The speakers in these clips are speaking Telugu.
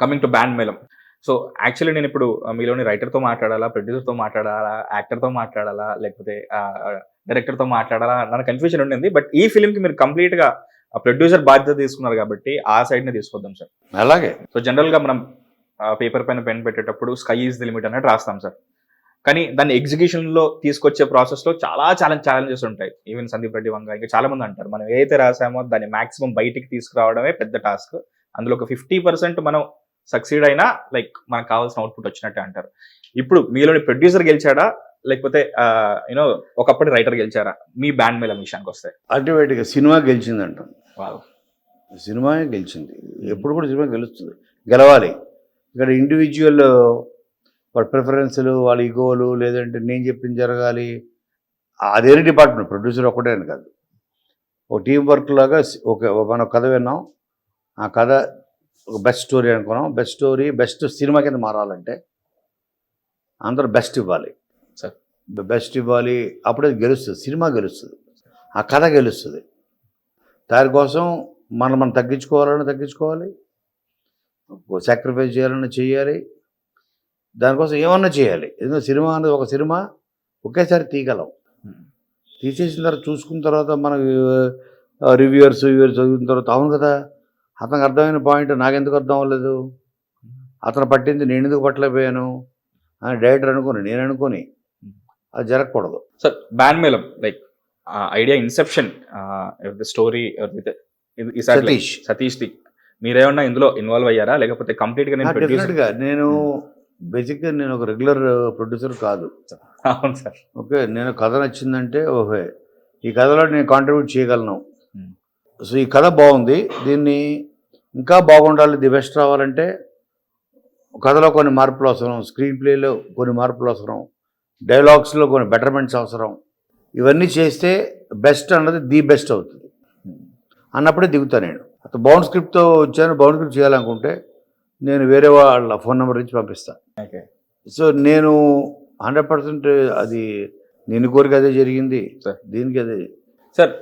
Coming to band Melam. So, actually నేనిప్పుడు మీలోని రైటర్‌తో మాట్లాడాలా? ప్రొడ్యూసర్‌తో మాట్లాడాలా? యాక్టర్‌తో మాట్లాడాలా? లేకపోతే డైరెక్టర్‌తో మాట్లాడాలా? అన్న కన్‌ఫ్యూజన్ ఉండింది. బట్ ఈ ఫిల్మ్‌కి మీరు కంప్లీట్‌గా ప్రొడ్యూసర్ బాధ్యత తీసుకున్నారు కాబట్టి ఆ సైడ్‌నే తీసుకొద్దాం సార్. అలాగే. సో, జనరల్‌గా మనం పేపర్ పైన పెన్ పెట్టేటప్పుడు స్కై ఈజ్ ది లిమిట్ అన్నట్టు రాస్తాం సార్. కానీ దాన్ని ఎగ్జిక్యూషన్‌లో తీసుకొచ్చే ప్రాసెస్‌లో చాలా ఛాలెంజెస్ ఉంటాయి. ఈవెన్ సందీప్ రెడ్డి వంగ ఇంకా చాలా మంది అంటారు. మనం ఏదైతే రాసామో దాన్ని మాక్సిమం బయటికి తీసుకురావడమే పెద్ద టాస్క్. అందులో ఒక 50% మనం సక్సీడ్ అయినా లైక్ మనకు కావాల్సిన అవుట్‌పుట్ వచ్చినట్టే అంటారు. ఇప్పుడు మీలోని ప్రొడ్యూసర్ గెలిచాడా? లేకపోతే ఒకప్పటి రైటర్ గెలిచారా? మీ బ్యాండ్ మేళం విషయానికొస్తే? అల్టిమేట్‌గా సినిమా గెలిచిందంట. వావ్! సినిమాయే గెలిచింది. ఎప్పుడు కూడా సినిమా గెలుస్తుంది. గెలవాలి. ఇక్కడ ఇండివిజువల్ వాళ్ళ ప్రిఫరెన్స్‌లు, వాళ్ళ ఇగోలు లేదంటే నేను చెప్పింది జరగాలి. అదేరే డిపార్ట్మెంట్ ప్రొడ్యూసర్ ఒక్కటే అని కాదు. ఒక టీమ్ వర్క్ లాగా మనం కథ విన్నాం. ఆ కథ ఒక బెస్ట్ స్టోరీ అనుకున్నాం. బెస్ట్ స్టోరీ బెస్ట్ సినిమా కింద మారాలంటే అందరూ బెస్ట్ ఇవ్వాలి. సార్. బెస్ట్ ఇవ్వాలి. అప్పుడే గెలుస్తుంది. సినిమా గెలుస్తుంది. ఆ కథ గెలుస్తుంది. దానికోసం మనం తగ్గించుకోవాలని తగ్గించుకోవాలి. సాక్రిఫైస్ చేయాలన్నా చేయాలి. దానికోసం ఏమన్నా చేయాలి. ఎందుకంటే సినిమా అనేది ఒక సినిమా ఒకేసారి తీయగలం. తీసేసిన తర్వాత చూసుకున్న తర్వాత మనకు రివ్యూవర్స్ చదివిన తర్వాత అవును కదా అతనికి అర్థమైన పాయింట్ నాకెందుకు అర్థం అవ్వలేదు, అతను పట్టింది నేను ఎందుకు పట్టలేకపోయాను అని డైరెక్టర్ అనుకోని నేను అనుకోని అది జరగకూడదు. Sir, band Melam like idea inception story సతీష్ది మీరేమన్నా ఇందులో ఇన్వాల్వ్ అయ్యారా? లేకపోతే కంప్లీట్‌గా డెఫినెట్గా నేను ఒక రెగ్యులర్ ప్రొడ్యూసర్ కాదు. అవును సార్. ఓకే, నేను కథ నచ్చిందంటే ఓహే ఈ కథలో నేను కాంట్రిబ్యూట్ చేయగలను. సో ఈ కథ బాగుంది, దీన్ని ఇంకా బాగుండాలి, ది బెస్ట్ రావాలంటే కథలో కొన్ని మార్పులు అవసరం, స్క్రీన్ ప్లేలో కొన్ని మార్పులు అవసరం, డైలాగ్స్లో కొన్ని బెటర్మెంట్స్ అవసరం. ఇవన్నీ చేస్తే బెస్ట్ అన్నది ది బెస్ట్ అవుతుంది అన్నప్పుడే దిగుతా నేను. అతను బౌండ్ స్క్రిప్ట్తో వచ్చాను, బౌండ్ స్క్రిప్ట్ చేయాలనుకుంటే నేను వేరే వాళ్ళ ఫోన్ నెంబర్ నుంచి పంపిస్తాను. సో నేను 100% అది నేను కోరిక అదే జరిగింది, దీనికి అదే. సార్,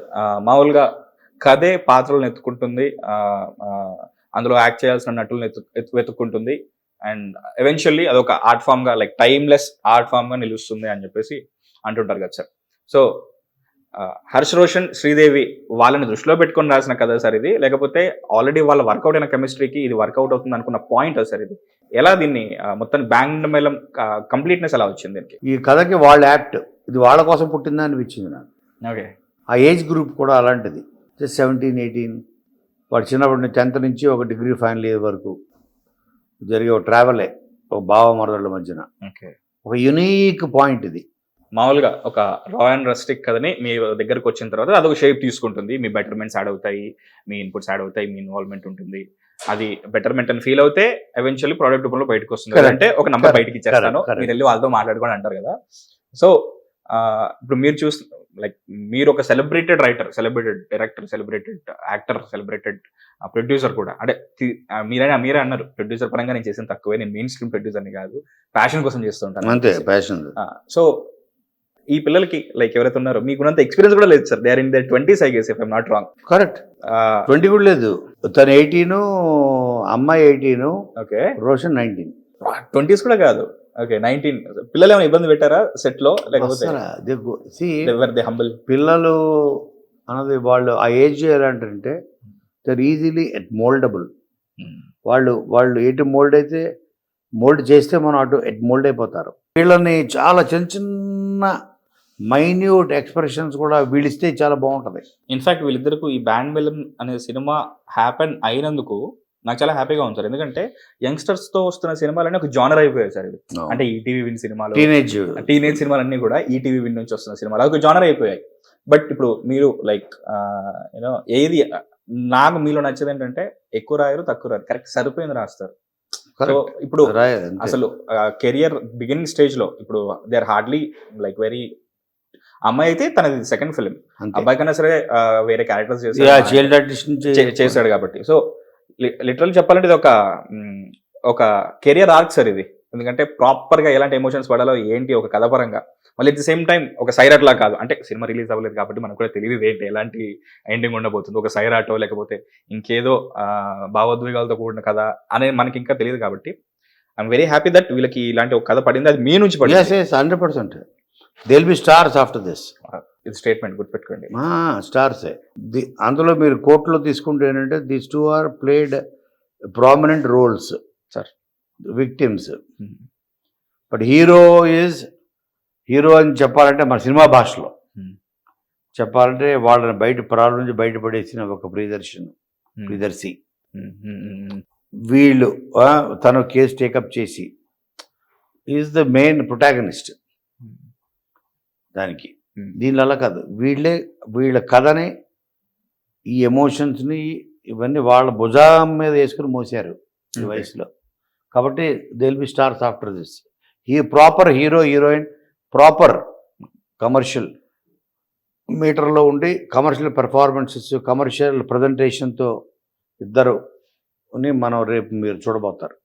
మామూలుగా కథే పాత్రలను ఎత్తుకుంటుంది, అందులో యాక్ట్ చేయాల్సిన నటులను వెతుక్కుంటుంది అండ్ ఎవెన్చువల్లీ అదొక ఆర్ట్ ఫామ్గా లైక్ టైమ్లెస్ ఆర్ట్ ఫామ్గా నిలుస్తుంది అని చెప్పేసి అంటుంటారు కదా సార్. సో హర్ష్ రోషన్, శ్రీదేవి వాళ్ళని దృష్టిలో పెట్టుకొని రాసిన కథ సార్ ఇది, లేకపోతే ఆల్రెడీ వాళ్ళ వర్కౌట్ అయిన కెమిస్ట్రీకి ఇది వర్కౌట్ అవుతుంది అనుకున్న పాయింట్ సార్ ఇది? ఎలా దీన్ని మొత్తం బ్యాండ్ మేళం కంప్లీట్నెస్ ఎలా వచ్చింది దీనికి? ఈ కథకి వాళ్ళ యాప్ట్, ఇది వాళ్ళ కోసం పుట్టిందా అనిపించింది నాకు. ఓకే, ఆ ఏజ్ గ్రూప్ కూడా అలాంటిది. 17, 18 వాడు చిన్నప్పటి నుంచి 10th నుంచి ఒక డిగ్రీ ఫైనల్ ఇయర్ వరకు జరిగే ఒక ట్రావెలే ఒక భావ మరదళ్ళ మధ్యన. ఓకే, ఒక యునీక్ పాయింట్ ఇది. మామూలుగా ఒక రా అండ్ రస్టిక్ కథని మీ దగ్గరకు వచ్చిన తర్వాత అదొక షేప్ తీసుకుంటుంది, మీ బెటర్మెంట్స్ యాడ్ అవుతాయి, మీ ఇన్పుట్స్ యాడ్ అవుతాయి, మీ ఇన్వాల్వ్మెంట్ ఉంటుంది. అది బెటర్మెంట్ అని ఫీల్ అవుతే ఎవెన్చువల్లీ ప్రోడక్ట్ రూపంలో బయటకు వస్తుంది. అంటే ఒక నంబర్ బయటకి ఇచ్చేస్తాను, మీరు వెళ్ళి వాళ్ళతో మాట్లాడుకోండి అంటారు కదా. సో ఇప్పుడు మీరు లైక్ మీరు ఒక celebrated writer, celebrated director, celebrated actor, celebrated producer కూడా. అంటే మీరే అన్నారు ప్రొడ్యూసర్ పరంగా నేను చేసిన తక్కువే, నేను మెయిన్ స్ట్రీమ్ ప్రొడ్యూసర్ని కాదు, ప్యాషన్ కోసం చేస్తుంటాను అంతే. ప్యాషన్. సో ఈ పిల్లలకి లైక్ ఎవరైతే ఉన్నారో మీకున్నంత ఎక్స్పీరియన్స్ కూడా లేదు sir. They are in their 20s I guess if I'm not wrong. Correct. 20 కూడా లేదు. తను 18, అమ్మాయి 18, ఓకే, రోషన్ 19. 20s కూడా కాదు. ఓకే, 19. పిల్లలు ఏమైనా ఇబ్బంది పెట్టారా సెట్ లో? లేకపోతే హంబుల్ పిల్లలు అన్నది వాళ్ళు ఆ age ఎలాంటంటే there easily at mouldable. వాళ్ళు ఎటు మోల్డ్ అయితే మోల్డ్ చేస్తే మనం అటు ఎట్ మోల్డ్ అయిపోతారు. వీళ్ళని చాలా చిన్న మైన్యూట్ ఎక్స్ప్రెషన్స్ కూడా వీళ్ళిస్తే చాలా బాగుంటుంది. ఇన్ఫాక్ట్ వీళ్ళిద్దరికి ఈ బ్యాండ్ మేళం అనే సినిమా హ్యాపెన్ అయినందుకు నాకు చాలా హ్యాపీగా ఉంది సార్. ఎందుకంటే యంగ్స్టర్స్ తో వస్తున్న సినిమాలన్నీ ఒక జానర్ అయిపోయాయి సార్ ఇది. అంటే ఈటీవీ విన్ సినిమాలు, టీనేజ్ సినిమాలన్నీ కూడా ఈటీవీ విన్ నుంచి వస్తున్న సినిమాలు అదొక జానర్ అయిపోయాయి. బట్ ఇప్పుడు మీరు లైక్ ఏది నాకు మీలో నచ్చేది ఏంటంటే ఎక్కువ రాయరు, తక్కువ రాయరు, కరెక్ట్ సరిపోయింది రాస్తారు. సో ఇప్పుడు అసలు కెరియర్ బిగినింగ్ స్టేజ్ లో ఇప్పుడు they are hardly like very, అమ్మాయి అయితే తనది సెకండ్ ఫిల్మ్, అబ్బాయి కన్నా సరే వేరే క్యారెక్టర్స్ చేశాడు కాబట్టి. సో లిటరల్ చెప్పాలంటే ఇది ఒక కెరియర్ ఆర్క్ సార్ ఇది. ఎందుకంటే ప్రాపర్గా ఎలాంటి ఎమోషన్స్ పడాలో ఏంటి ఒక కథ పరంగా, మళ్ళీ అట్ ది సేమ్ టైం ఒక సైరాట్ లా కాదు, అంటే సినిమా రిలీజ్ అవ్వలేదు కాబట్టి మనకు కూడా తెలియదు ఏంటి ఎలాంటి ఎండింగ్ ఉండబోతుంది, ఒక సైరాటో లేకపోతే ఇంకేదో భావోద్వేగాలతో కూడిన కథ అనేది మనకి ఇంకా తెలియదు కాబట్టి ఐఎమ్ వెరీ హ్యాపీ దట్ వీళ్ళకి ఇలాంటి ఒక కథ పడింది, అది మీ నుంచి పడింది. 100%. They will be stars after this. ఇది స్టేట్మెంట్ గుర్తుపెట్టుకోండి. స్టార్సే. అందులో మీరు కోర్టులో తీసుకుంటే ఏంటంటే these two are played prominent roles sir, victims. But hero అని చెప్పాలంటే మన సినిమా భాషలో చెప్పాలంటే వాళ్ళని ప్రాబ్లం నుంచి బయటపడేసిన ఒక ప్రియదర్శి. వీళ్ళు తను కేసు టేకప్ చేసి ఈజ్ ద మెయిన్ ప్రొటాగనిస్ట్ దానికి. దీనిలో అలా కాదు, వీళ్ళ కథని, ఈ ఎమోషన్స్ని ఇవన్నీ వాళ్ళ భుజం మీద వేసుకుని మోసారు ఈ వయసులో. కాబట్టి they will be stars after this. Proper heroine proper commercial మీటర్లో ఉండి కమర్షియల్ పెర్ఫార్మెన్సెస్, కమర్షియల్ ప్రజెంటేషన్తో ఇద్దరు మనం రేపు మీరు చూడబోతారు.